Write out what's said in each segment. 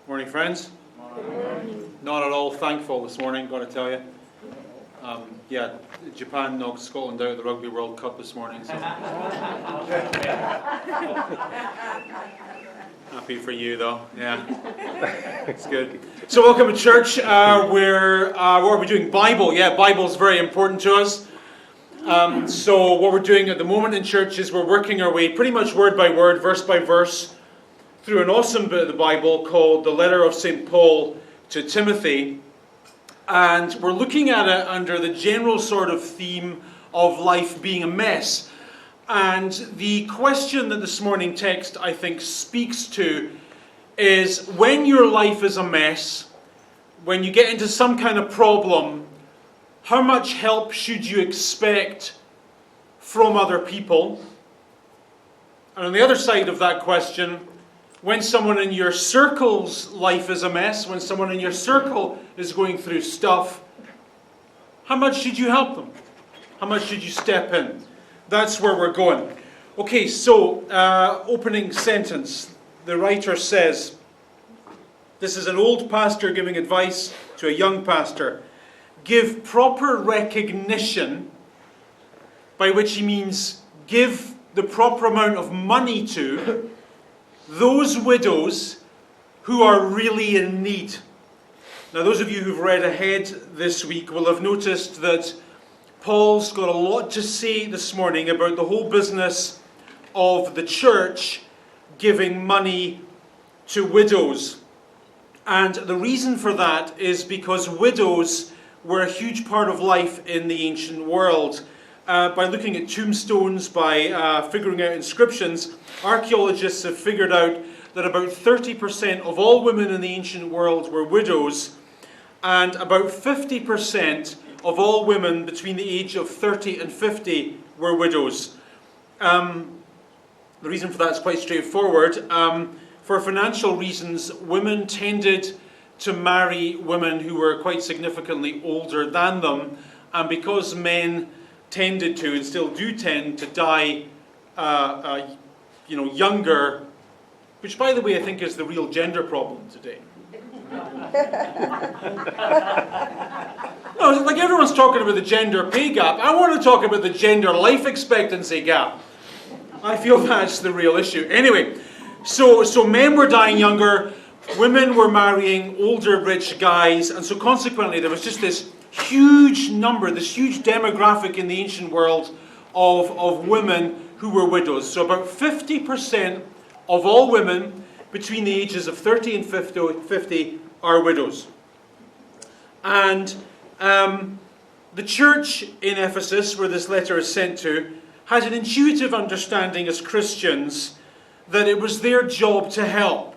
Morning, friends. Not at all thankful this morning, got to tell you. Japan knocked Scotland out of the Rugby World Cup this morning. So. Happy for you, though. Yeah, it's good. So, welcome to church. What are we doing? Bible. Yeah, Bible's very important to us. So, what we're doing at the moment in church is we're working our way pretty much word by word, verse by verse, through an awesome bit of the Bible called the letter of St. Paul to Timothy. And we're looking at it under the general sort of theme of life being a mess. And the question that this morning text, I think, speaks to is when your life is a mess, when you get into some kind of problem, how much help should you expect from other people? And on the other side of that question, when someone in your circle's life is a mess, when someone in your circle is going through stuff, how much should you help them? How much should you step in? That's where we're going. Okay, so opening sentence. The writer says, this is an old pastor giving advice to a young pastor. Give proper recognition, by which he means give the proper amount of money to those widows who are really in need. Now, those of you who've read ahead this week will have noticed that Paul's got a lot to say this morning about the whole business of the church giving money to widows. And the reason for that is because widows were a huge part of life in the ancient world. By looking at tombstones, by figuring out inscriptions, archaeologists have figured out that about 30% of all women in the ancient world were widows, and about 50% of all women between the age of 30 and 50 were widows. The reason for that is quite straightforward. For financial reasons, women tended to marry women who were quite significantly older than them, and because men tended to, and still do tend to die younger, which by the way I think is the real gender problem today. No, like everyone's talking about the gender pay gap. I want to talk about the gender life expectancy gap. I feel that's the real issue. Anyway, so men were dying younger, women were marrying older rich guys, and so consequently there was just this huge number, this huge demographic in the ancient world of women who were widows. So about 50% of all women between the ages of 30 and 50 are widows. And the church in Ephesus, where this letter is sent to, had an intuitive understanding as Christians that it was their job to help.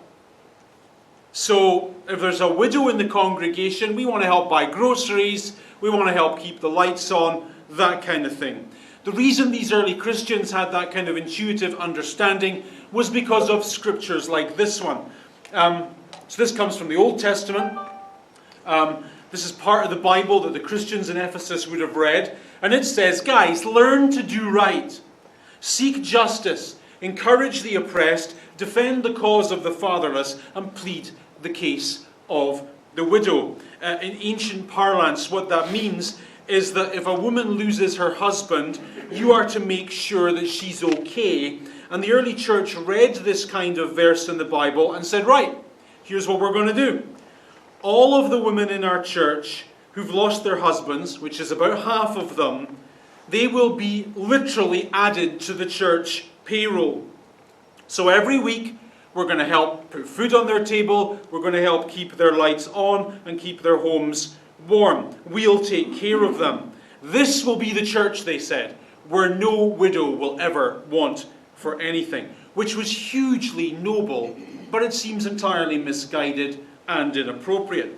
So if there's a widow in the congregation, we want to help buy groceries, we want to help keep the lights on, that kind of thing. The reason these early Christians had that kind of intuitive understanding was because of scriptures like this one. So this comes from the Old Testament. This is part of the Bible that the Christians in Ephesus would have read. And it says, guys, learn to do right. Seek justice. Encourage the oppressed. Defend the cause of the fatherless. And plead the case of the widow. In ancient parlance, what that means is that if a woman loses her husband, you are to make sure that she's okay. And the early church read this kind of verse in the Bible and said, right, here's what we're going to do. All of the women in our church who've lost their husbands, which is about half of them, they will be literally added to the church payroll. So every week, we're going to help put food on their table. We're going to help keep their lights on and keep their homes warm. We'll take care of them. This will be the church, they said, where no widow will ever want for anything, which was hugely noble, but it seems entirely misguided and inappropriate.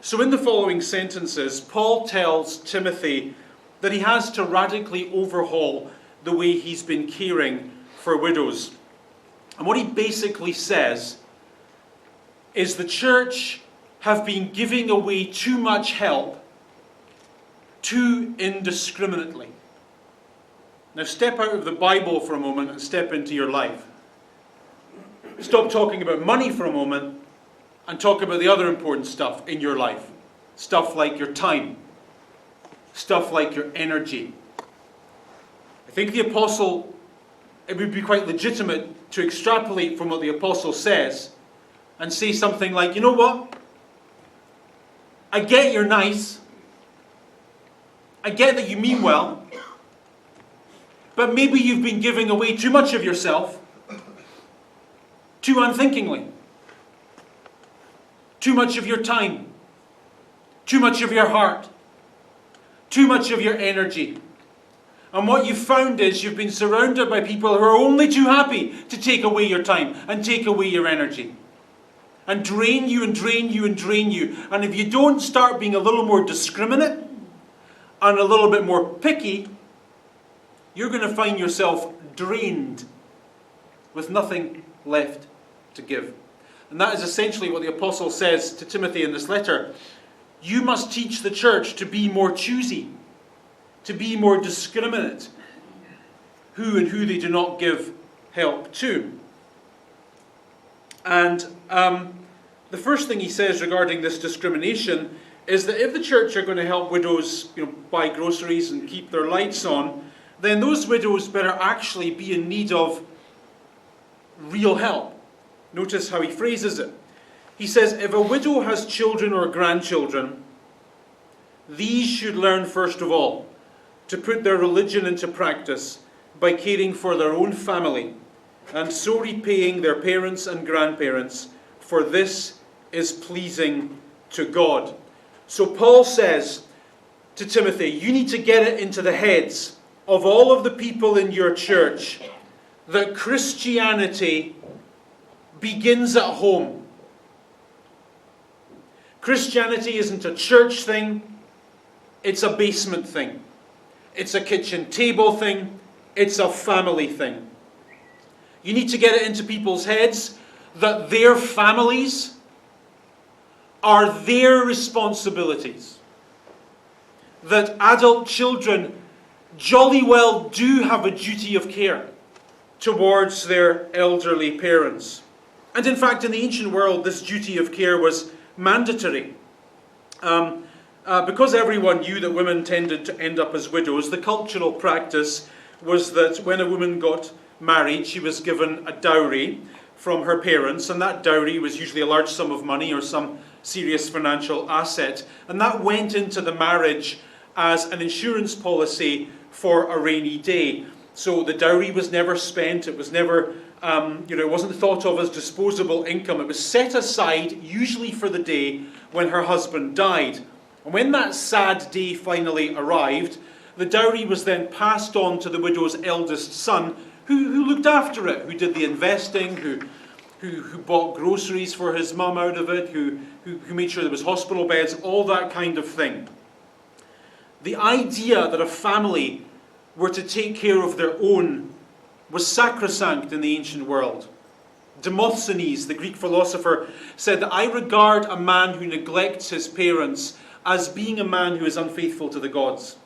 So in the following sentences, Paul tells Timothy that he has to radically overhaul the way he's been caring for widows. And what he basically says is the church have been giving away too much help too indiscriminately. Now step out of the Bible for a moment and step into your life. Stop talking about money for a moment and talk about the other important stuff in your life. Stuff like your time. Stuff like your energy. I think the apostle, it would be quite legitimate to extrapolate from what the apostle says and say something like, you know what? I get you're nice. I get that you mean well. But maybe you've been giving away too much of yourself, too unthinkingly. Too much of your time. Too much of your heart. Too much of your energy. And what you've found is you've been surrounded by people who are only too happy to take away your time and take away your energy. And drain you and drain you and drain you. And if you don't start being a little more discriminate and a little bit more picky, you're going to find yourself drained with nothing left to give. And that is essentially what the apostle says to Timothy in this letter. You must teach the church to be more choosy, to be more discriminate, who and who they do not give help to. And the first thing he says regarding this discrimination is that if the church are going to help widows, buy groceries and keep their lights on, then those widows better actually be in need of real help. Notice how he phrases it. He says, if a widow has children or grandchildren, these should learn first of all to put their religion into practice by caring for their own family and so repaying their parents and grandparents, for this is pleasing to God. So Paul says to Timothy, you need to get it into the heads of all of the people in your church that Christianity begins at home. Christianity isn't a church thing, it's a basement thing. It's a kitchen table thing, it's a family thing. You need to get it into people's heads that their families are their responsibilities. That adult children jolly well do have a duty of care towards their elderly parents. And in fact, in the ancient world, this duty of care was mandatory. Because everyone knew that women tended to end up as widows, the cultural practice was that when a woman got married, she was given a dowry from her parents, and that dowry was usually a large sum of money or some serious financial asset, and that went into the marriage as an insurance policy for a rainy day. So the dowry was never spent, it was never, it wasn't thought of as disposable income. It was set aside, usually for the day when her husband died. And when that sad day finally arrived, the dowry was then passed on to the widow's eldest son, who looked after it, who did the investing, who bought groceries for his mum out of it, who made sure there was hospital beds, all that kind of thing. The idea that a family were to take care of their own was sacrosanct in the ancient world. Demosthenes, the Greek philosopher, said that I regard a man who neglects his parents as being a man who is unfaithful to the gods.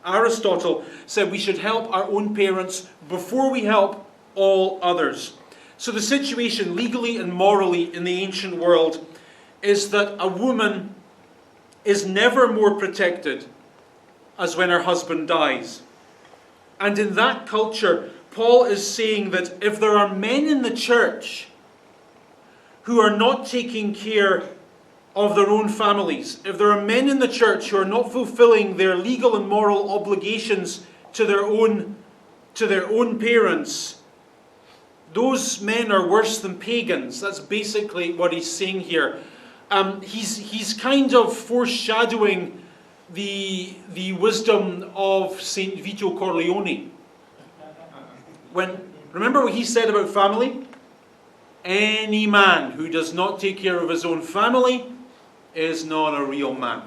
Aristotle said we should help our own parents before we help all others. So the situation legally and morally in the ancient world is that a woman is never more protected as when her husband dies. And in that culture, Paul is saying that if there are men in the church who are not taking care of their own families, if there are men in the church who are not fulfilling their legal and moral obligations to their own parents, those men are worse than pagans. That's basically what he's saying here. He's kind of foreshadowing the wisdom of Saint Vito Corleone. Remember what he said about family? Any man who does not take care of his own family is not a real man.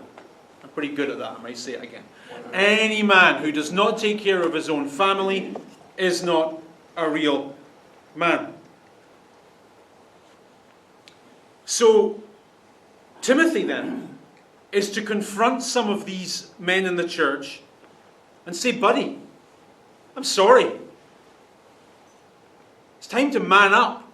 I'm pretty good at that, I might say it again. Any man who does not take care of his own family is not a real man. So, Timothy then is to confront some of these men in the church and say, buddy, I'm sorry. It's time to man up.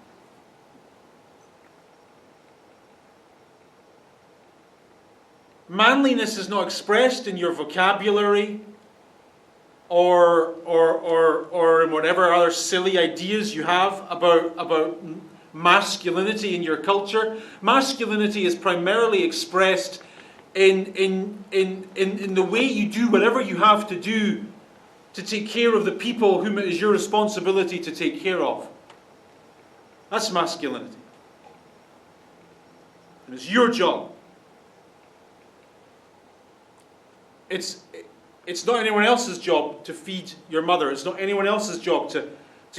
Manliness is not expressed in your vocabulary or in whatever other silly ideas you have about masculinity in your culture. Masculinity is primarily expressed in the way you do whatever you have to do to take care of the people whom it is your responsibility to take care of. That's masculinity. And it's your job. It's not anyone else's job to feed your mother. It's not anyone else's job to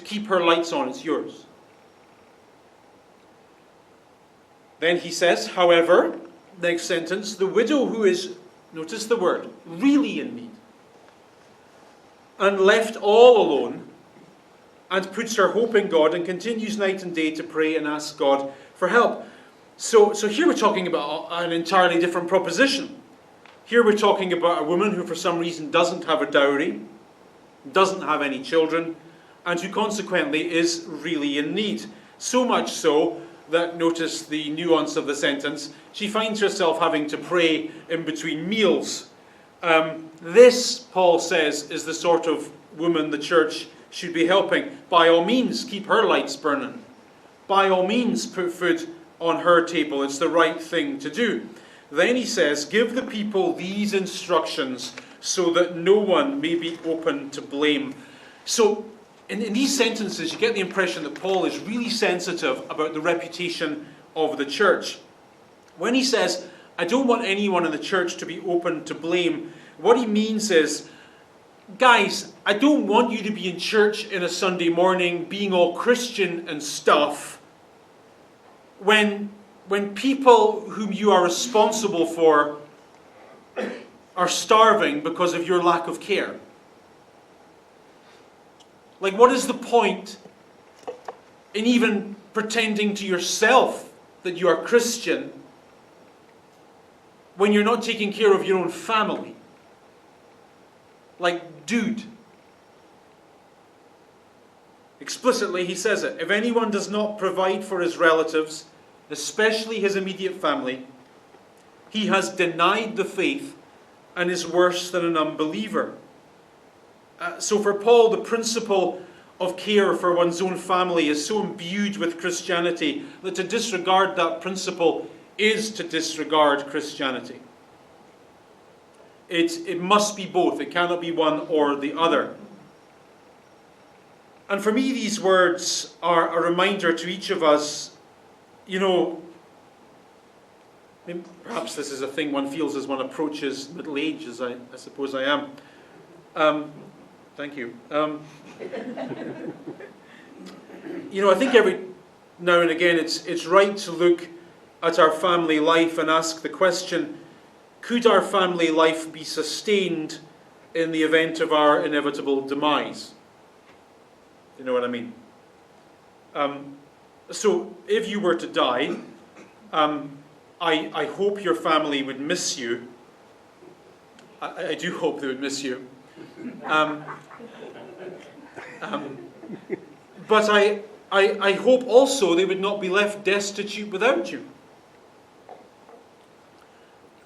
keep her lights on. It's yours. Then he says, however, next sentence, the widow who is, notice the word, really in need, and left all alone, and puts her hope in God and continues night and day to pray and ask God for help. So here we're talking about an entirely different proposition. Here we're talking about a woman who for some reason doesn't have a dowry, doesn't have any children, and who consequently is really in need. So much so that, notice the nuance of the sentence, she finds herself having to pray in between meals. This, Paul says, is the sort of woman the church should be helping. By all means, keep her lights burning. By all means, put food on her table. It's the right thing to do. Then he says, give the people these instructions so that no one may be open to blame. So, in these sentences, you get the impression that Paul is really sensitive about the reputation of the church. When he says, I don't want anyone in the church to be open to blame, what he means is, guys, I don't want you to be in church in a Sunday morning being all Christian and stuff when people whom you are responsible for are starving because of your lack of care. Like, what is the point in even pretending to yourself that you are Christian when you're not taking care of your own family? Like, dude. Explicitly, he says it. If anyone does not provide for his relatives, especially his immediate family, he has denied the faith and is worse than an unbeliever. So for Paul, the principle of care for one's own family is so imbued with Christianity that to disregard that principle is to disregard Christianity. It must be both. It cannot be one or the other. And for me, these words are a reminder to each of us, you know, perhaps this is a thing one feels as one approaches middle age, as I suppose I am. Thank you. You know, I think every now and again it's right to look at our family life and ask the question, could our family life be sustained in the event of our inevitable demise? You know what I mean? So if you were to die, I hope your family would miss you. I do hope they would miss you. But I hope also they would not be left destitute without you.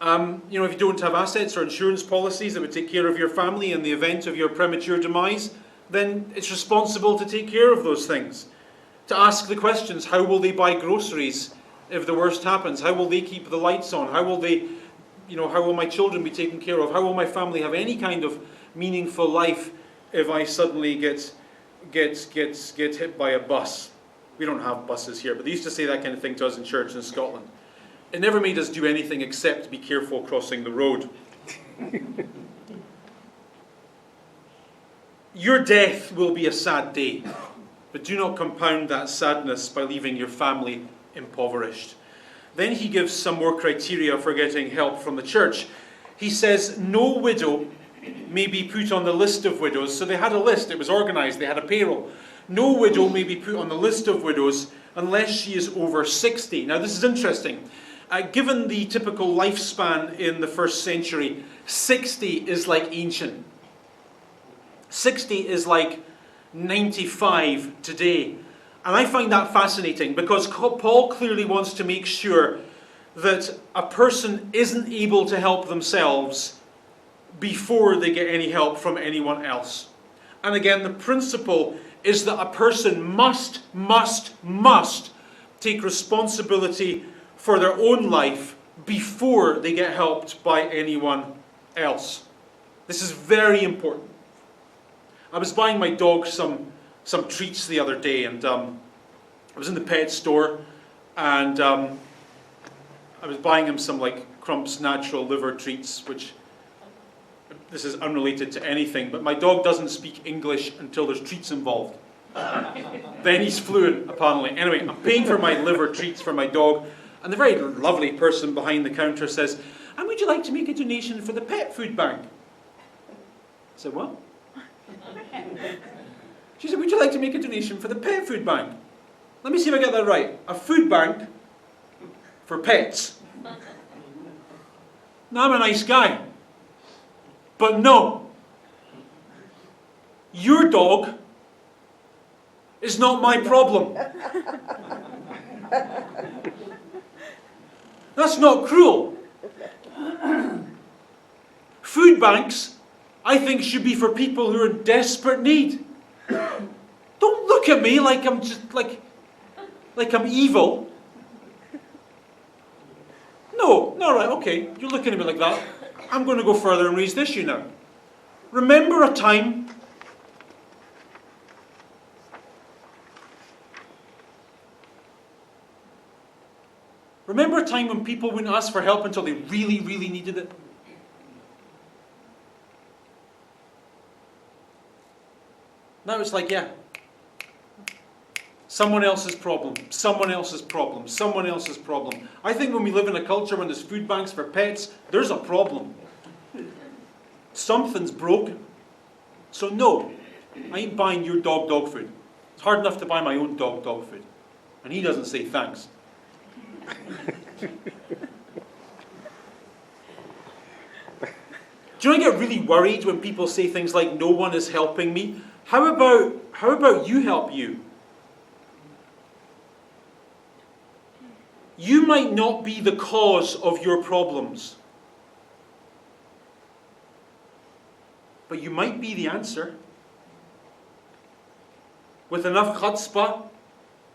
You know, if you don't have assets or insurance policies that would take care of your family in the event of your premature demise, then it's responsible to take care of those things. To ask the questions, how will they buy groceries if the worst happens? How will they keep the lights on? How will they, you know, how will my children be taken care of? How will my family have any kind of meaningful life if I suddenly get hit by a bus? We don't have buses here, but they used to say that kind of thing to us in church in Scotland. It never made us do anything except be careful crossing the road. Your death will be a sad day, but do not compound that sadness by leaving your family impoverished. Then he gives some more criteria for getting help from the church. He says, no widow may be put on the list of widows. So they had a list, it was organized, they had a payroll. No widow may be put on the list of widows unless she is over 60. Now this is interesting. Given the typical lifespan in the first century, 60 is like ancient. 60 is like 95 today. And I find that fascinating because Paul clearly wants to make sure that a person isn't able to help themselves before they get any help from anyone else. And again, the principle is that a person must take responsibility for their own life before they get helped by anyone else. This is very important. I was buying my dog some treats the other day, and I was in the pet store, and I was buying him some Crump's natural liver treats, which this is unrelated to anything, but my dog doesn't speak English until there's treats involved. Then he's fluent, apparently. Anyway, I'm paying for my liver treats for my dog, and the very lovely person behind the counter says, "And would you like to make a donation for the pet food bank?" I said, "What?" She said, "Would you like to make a donation for the pet food bank?" Let me see if I get that right. A food bank for pets. Now, I'm a nice guy. But no. Your dog is not my problem. That's not cruel. Food banks, I think, should be for people who are in desperate need. Don't look at me like I'm just like I'm evil. No, right, okay, you're looking at me like that. I'm going to go further and raise this issue now. Remember a time when people wouldn't ask for help until they really, really needed it? Now it's like, yeah, someone else's problem, someone else's problem, someone else's problem. I think when we live in a culture when there's food banks for pets, there's a problem. Something's broken. So no, I ain't buying your dog food. It's hard enough to buy my own dog food. And he doesn't say thanks. Do you know I get really worried when people say things like, "No one is helping me"? How about you help you? You might not be the cause of your problems, but you might be the answer. With enough chutzpah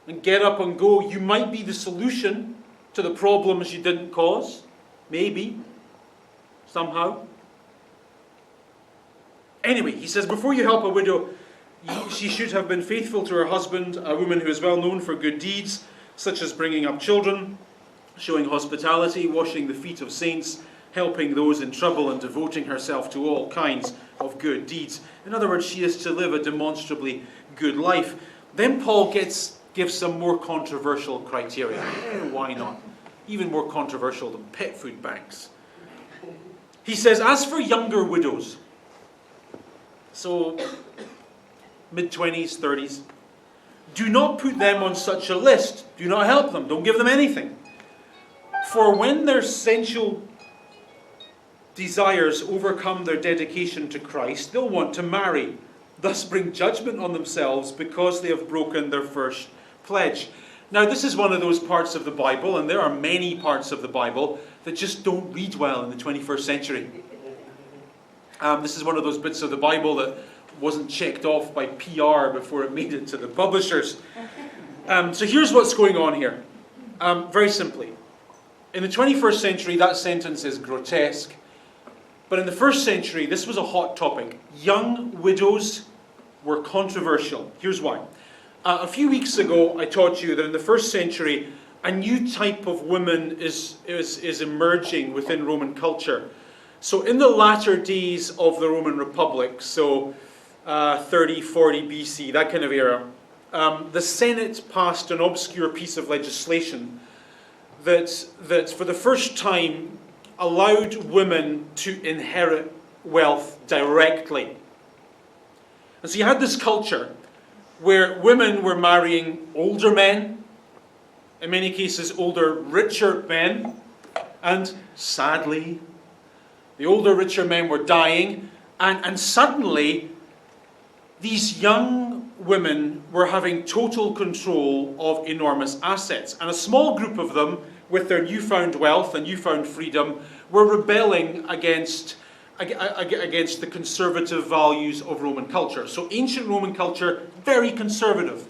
and get up and go, you might be the solution to the problems you didn't cause. Maybe. Somehow. Anyway, he says, before you help a widow, she should have been faithful to her husband, a woman who is well known for good deeds, such as bringing up children, showing hospitality, washing the feet of saints, helping those in trouble, and devoting herself to all kinds of good deeds. In other words, she is to live a demonstrably good life. Then Paul gives some more controversial criteria. Why not? Even more controversial than pet food banks. He says, as for younger widows, so mid-20s, 30s, do not put them on such a list. Do not help them. Don't give them anything. For when their sensual desires overcome their dedication to Christ, they'll want to marry, thus bring judgment on themselves because they have broken their first pledge. Now, this is one of those parts of the Bible, and there are many parts of the Bible that just don't read well in the 21st century. This is one of those bits of the Bible that wasn't checked off by PR before it made it to the publishers. So here's what's going on here. Very simply. In the 21st century, that sentence is grotesque. But in the first century, this was a hot topic. Young widows were controversial. Here's why. A few weeks ago, I taught you that in the first century, a new type of woman is emerging within Roman culture. So in the latter days of the Roman Republic, so 30, 40 BC, that kind of era, the Senate passed an obscure piece of legislation that for the first time allowed women to inherit wealth directly. And so you had this culture where women were marrying older men, in many cases older, richer men, and sadly, the older, richer men were dying, and suddenly these young women were having total control of enormous assets. And a small group of them, with their newfound wealth and newfound freedom, were rebelling against the conservative values of Roman culture. So ancient Roman culture, very conservative.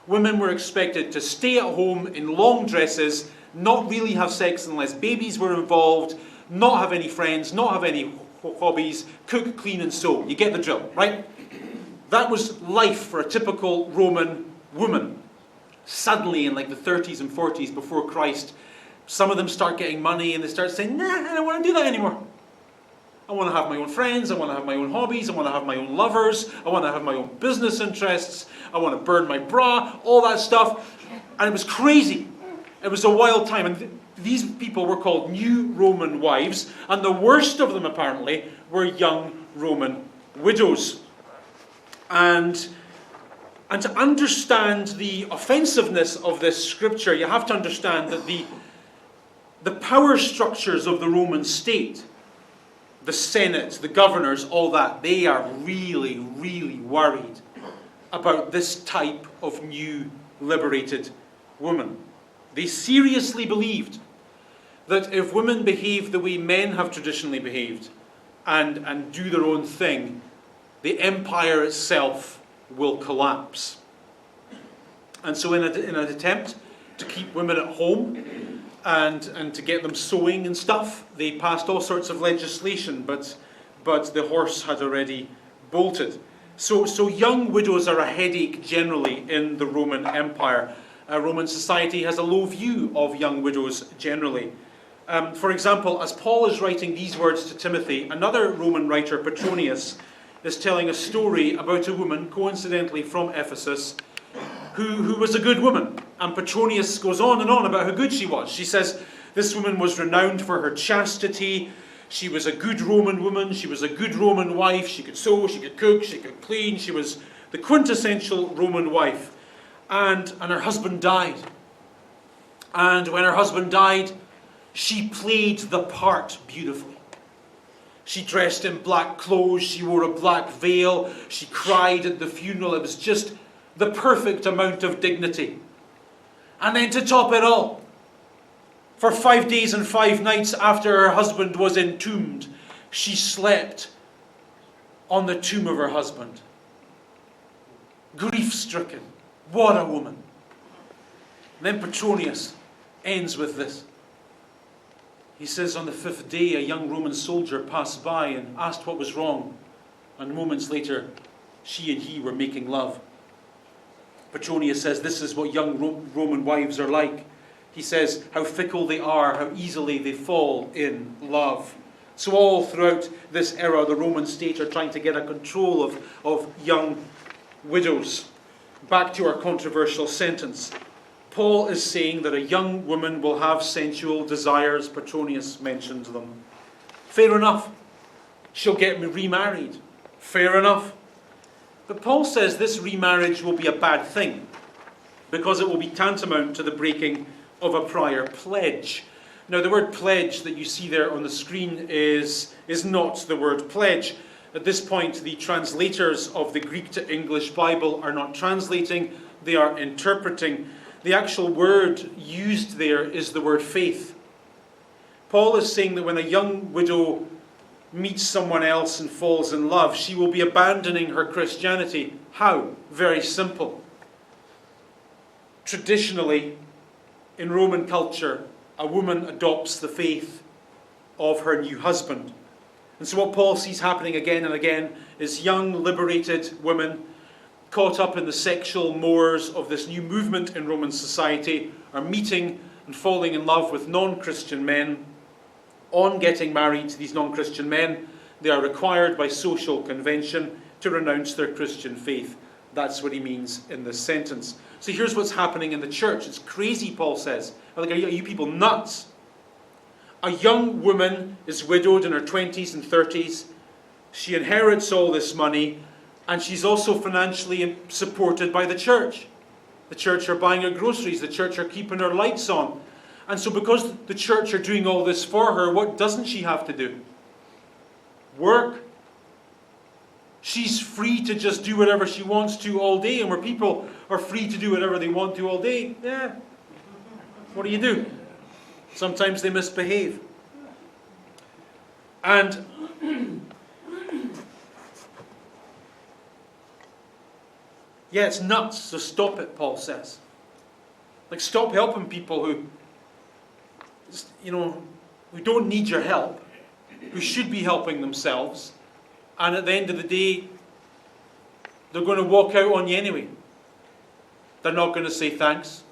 Women were expected to stay at home in long dresses, not really have sex unless babies were involved, not have any friends, not have any hobbies, cook, clean and sew. You get the drill, right? That was life for a typical Roman woman. Suddenly in like the 30s and 40s before Christ, some of them start getting money and they start saying, nah, I don't want to do that anymore. I want to have my own friends, I want to have my own hobbies, I want to have my own lovers, I want to have my own business interests, I want to burn my bra, all that stuff. And it was crazy. It was a wild time. And these people were called new Roman wives, and the worst of them apparently were young Roman widows. And to understand the offensiveness of this scripture, you have to understand that the power structures of the Roman state, the Senate, the governors, all that, they are really, really worried about this type of new liberated woman. They seriously believed that if women behave the way men have traditionally behaved and do their own thing, the empire itself will collapse. And so in an attempt to keep women at home and to get them sewing and stuff, they passed all sorts of legislation, but the horse had already bolted. So young widows are a headache generally in the Roman Empire. Roman society has a low view of young widows generally. For example, as Paul is writing these words to Timothy, another Roman writer, Petronius, is telling a story about a woman, coincidentally from Ephesus, who was a good woman. And Petronius goes on and on about how good she was. She says, this woman was renowned for her chastity. She was a good Roman woman. She was a good Roman wife. She could sew, she could cook, she could clean. She was the quintessential Roman wife. And her husband died. And when her husband died, she played the part beautifully. She dressed in black clothes. She wore a black veil. She cried at the funeral. It was just the perfect amount of dignity. And then to top it all, for 5 days and 5 nights after her husband was entombed, she slept on the tomb of her husband. Grief-stricken. What a woman. And then Petronius ends with this. He says, on the 5th day, a young Roman soldier passed by and asked what was wrong. And moments later, she and he were making love. Petronius says, this is what young Roman wives are like. He says, how fickle they are, how easily they fall in love. So all throughout this era, the Roman state are trying to get a control of young widows. Back to our controversial sentence. Paul is saying that a young woman will have sensual desires. Petronius mentioned them. Fair enough. She'll get remarried. Fair enough. But Paul says this remarriage will be a bad thing because it will be tantamount to the breaking of a prior pledge. Now, the word pledge that you see there on the screen is not the word pledge. At this point, the translators of the Greek to English Bible are not translating, they are interpreting. The actual word used there is the word faith. Paul is saying that when a young widow meets someone else and falls in love, she will be abandoning her Christianity. How? Very simple. Traditionally, in Roman culture, a woman adopts the faith of her new husband. And so what Paul sees happening again and again is young, liberated women caught up in the sexual mores of this new movement in Roman society are meeting and falling in love with non-Christian men. On getting married to these non-Christian men, they are required by social convention to renounce their Christian faith. That's what he means in this sentence. So here's what's happening in the church. It's crazy, Paul says. Like, are you people nuts? A young woman is widowed in her 20s and 30s. She inherits all this money, and she's also financially supported by the church. The church are buying her groceries. The church are keeping her lights on. And so because the church are doing all this for her, what doesn't she have to do? Work. She's free to just do whatever she wants to all day, and where people are free to do whatever they want to all day, what do you do? Sometimes they misbehave. And yeah, it's nuts, so stop it, Paul says. Like, stop helping people who, who don't need your help, who should be helping themselves, and at the end of the day, they're going to walk out on you anyway. They're not going to say thanks.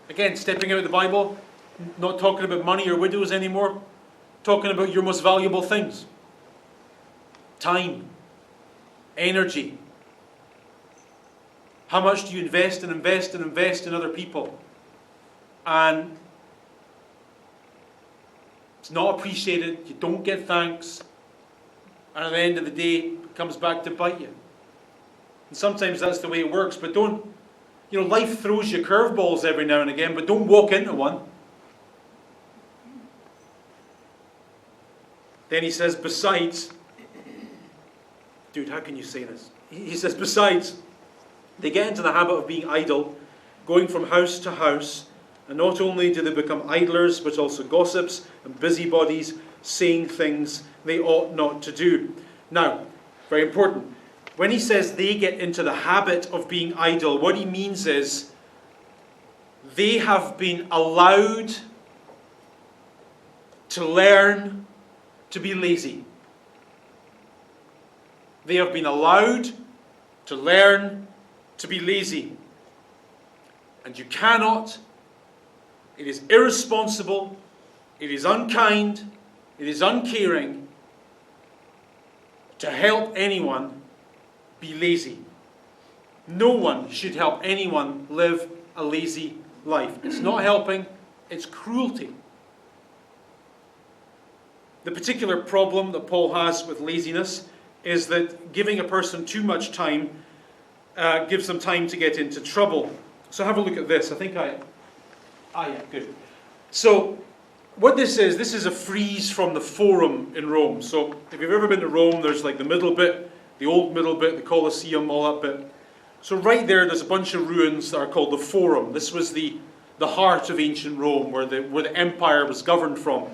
Again, stepping out of the Bible, not talking about money or widows anymore, talking about your most valuable things. Time, energy. How much do you invest in other people? And it's not appreciated, you don't get thanks, and at the end of the day, it comes back to bite you. And sometimes that's the way it works, but don't, life throws you curveballs every now and again, but don't walk into one. Then he says, besides, dude, how can you say this? He says, besides, they get into the habit of being idle, going from house to house, and not only do they become idlers, but also gossips and busybodies, saying things they ought not to do. Now, very important, when he says they get into the habit of being idle, what he means is they have been allowed to learn to be lazy. They have been allowed to learn to be lazy. And you cannot, it is irresponsible, it is unkind, it is uncaring to help anyone be lazy. No one should help anyone live a lazy life. It's not helping, it's cruelty. The particular problem that Paul has with laziness is that giving a person too much time gives them time to get into trouble. So have a look at this. Yeah, good. So what this is a frieze from the Forum in Rome. So if you've ever been to Rome, there's like the middle bit, the old middle bit, the Colosseum, all that bit. So right there's a bunch of ruins that are called the Forum. This was the heart of ancient Rome, where the empire was governed from.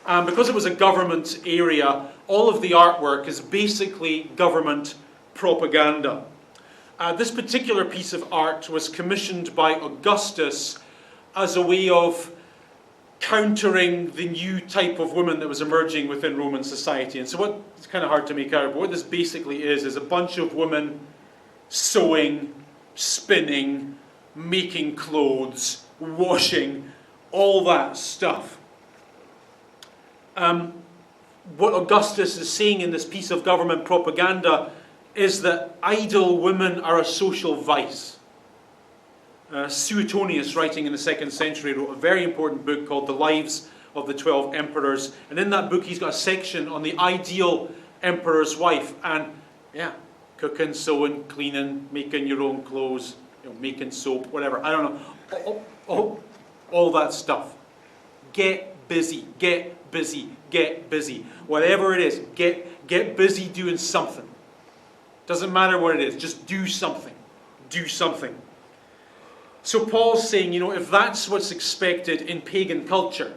And because it was a government area, all of the artwork is basically government propaganda. This particular piece of art was commissioned by Augustus as a way of countering the new type of woman that was emerging within Roman society. And so it's kind of hard to make out, but what this basically is a bunch of women sewing, spinning, making clothes, washing, all that stuff. What Augustus is saying in this piece of government propaganda is that idle women are a social vice. Suetonius, writing in the 2nd century, wrote a very important book called The Lives of the 12 Emperors. And in that book he's got a section on the ideal emperor's wife. And cooking, sewing, cleaning, making your own clothes, making soap, whatever. I don't know. All that stuff. Get busy, get busy, get busy. Whatever it is, get busy doing something. Doesn't matter what it is, just do something. Do something. So Paul's saying, if that's what's expected in pagan culture,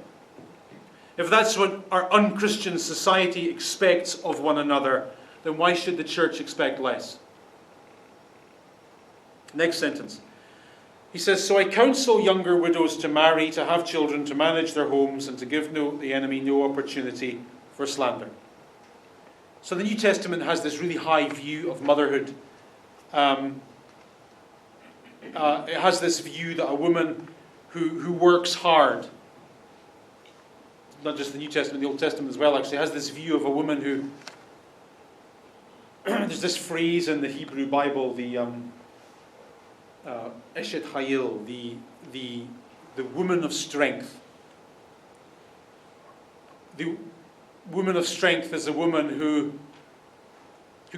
if that's what our unchristian society expects of one another, then why should the church expect less? Next sentence. He says, so I counsel younger widows to marry, to have children, to manage their homes, and to give the enemy no opportunity for slander. So the New Testament has this really high view of motherhood. It has this view that a woman who works hard, not just the New Testament, the Old Testament as well actually, has this view of a woman who, there's this phrase in the Hebrew Bible, the Eshet Hayil, the woman of strength. The woman of strength is a woman who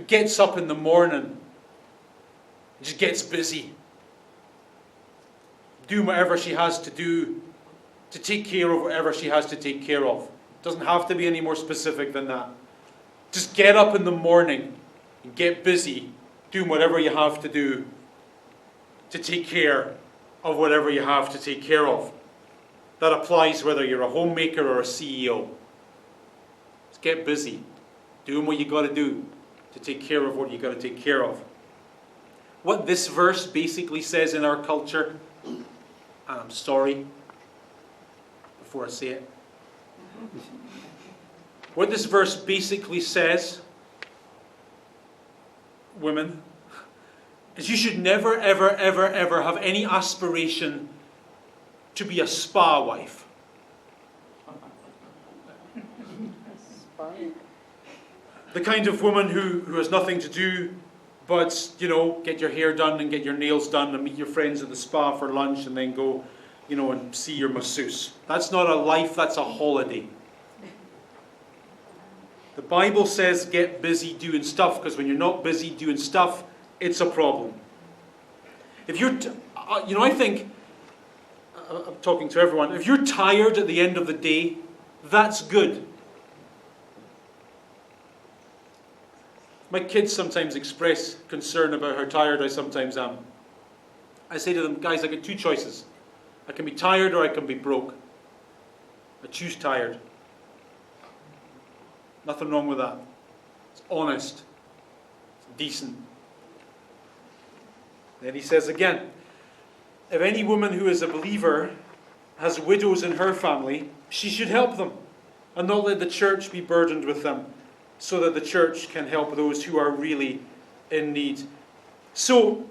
gets up in the morning and just gets busy, doing whatever she has to do to take care of whatever she has to take care of. Doesn't have to be any more specific than that. Just get up in the morning and get busy doing whatever you have to do to take care of whatever you have to take care of. That applies whether you're a homemaker or a CEO. Just get busy doing what you got to do to take care of what you got to take care of. What this verse basically says in our culture, and I'm sorry before I say it, what this verse basically says, women, is you should never, ever, ever, ever have any aspiration to be a spa wife. The kind of woman who has nothing to do but, get your hair done and get your nails done and meet your friends at the spa for lunch and then go, and see your masseuse. That's not a life, that's a holiday. The Bible says get busy doing stuff, because when you're not busy doing stuff, it's a problem. If you're, I think, I'm talking to everyone, if you're tired at the end of the day, that's good. My kids sometimes express concern about how tired I sometimes am. I say to them, guys, I got two choices. I can be tired or I can be broke. I choose tired. Nothing wrong with that. It's honest. It's decent. Then he says again, if any woman who is a believer has widows in her family, she should help them and not let the church be burdened with them, so that the church can help those who are really in need. So,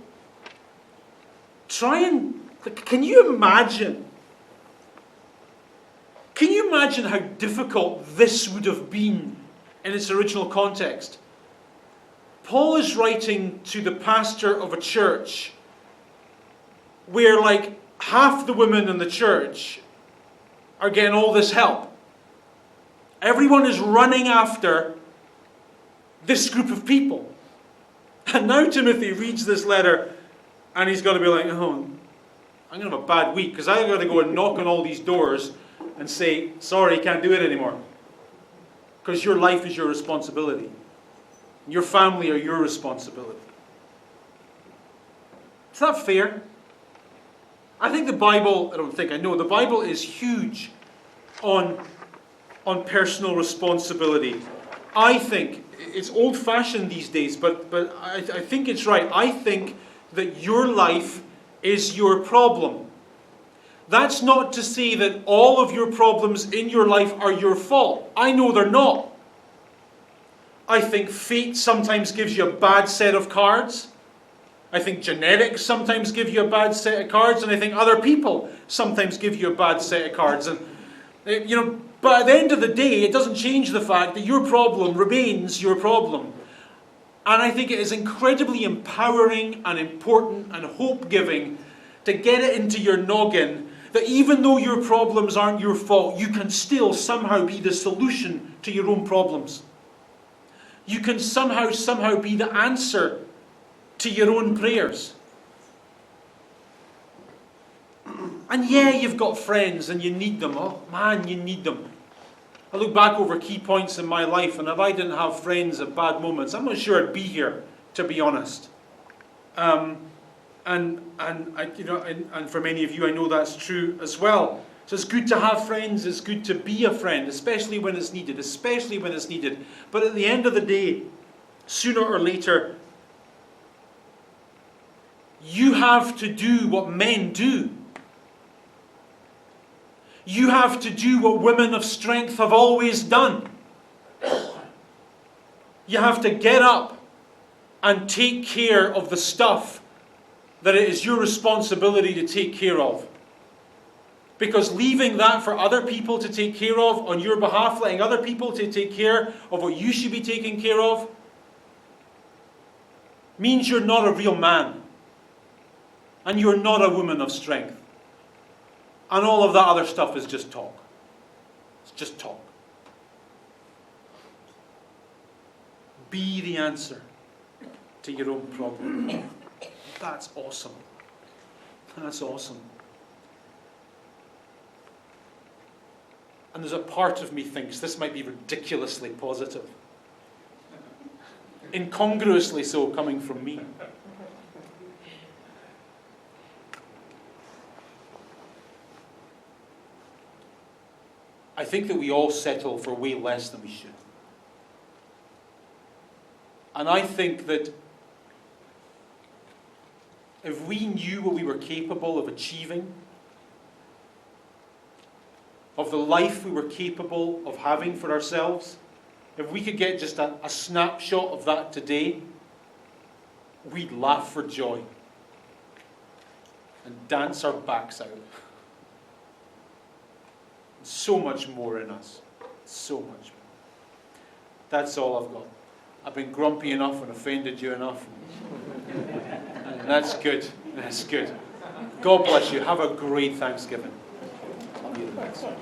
can you imagine how difficult this would have been in its original context? Paul is writing to the pastor of a church where half the women in the church are getting all this help. Everyone is running after this group of people. And now Timothy reads this letter and he's got to be like, oh, I'm going to have a bad week because I've got to go and knock on all these doors and say, sorry, can't do it anymore. Because your life is your responsibility. Your family are your responsibility. Is that fair? I think the Bible, the Bible is huge on personal responsibility. I think it's old-fashioned these days, but I think it's right. I think that your life is your problem. That's not to say that all of your problems in your life are your fault. I know they're not. I think fate sometimes gives you a bad set of cards. I think genetics sometimes give you a bad set of cards, and I think other people sometimes give you a bad set of cards. And but at the end of the day, it doesn't change the fact that your problem remains your problem. And I think it is incredibly empowering and important and hope-giving to get it into your noggin that even though your problems aren't your fault, you can still somehow be the solution to your own problems. You can somehow be the answer to your own prayers. And yeah, you've got friends and you need them. Oh man, you need them. I look back over key points in my life, and if I didn't have friends at bad moments, I'm not sure I'd be here, to be honest. And for many of you, I know that's true as well. So it's good to have friends. It's good to be a friend, especially when it's needed. But at the end of the day, sooner or later, you have to do what men do. You have to do what women of strength have always done. You have to get up and take care of the stuff that it is your responsibility to take care of. Because leaving that for other people to take care of on your behalf, letting other people to take care of what you should be taking care of, means you're not a real man. And you're not a woman of strength. And all of that other stuff is just talk. It's just talk. Be the answer to your own problem. That's awesome. That's awesome. And there's a part of me thinks this might be ridiculously positive. incongruously so coming from me. I think that we all settle for way less than we should. And I think that if we knew what we were capable of achieving, of the life we were capable of having for ourselves, if we could get just a snapshot of that today, we'd laugh for joy and dance our backs out. So much more in us. So much more. That's all I've got. I've been grumpy enough and offended you enough. And that's good. That's good. God bless you. Have a great Thanksgiving. I'll be the next one.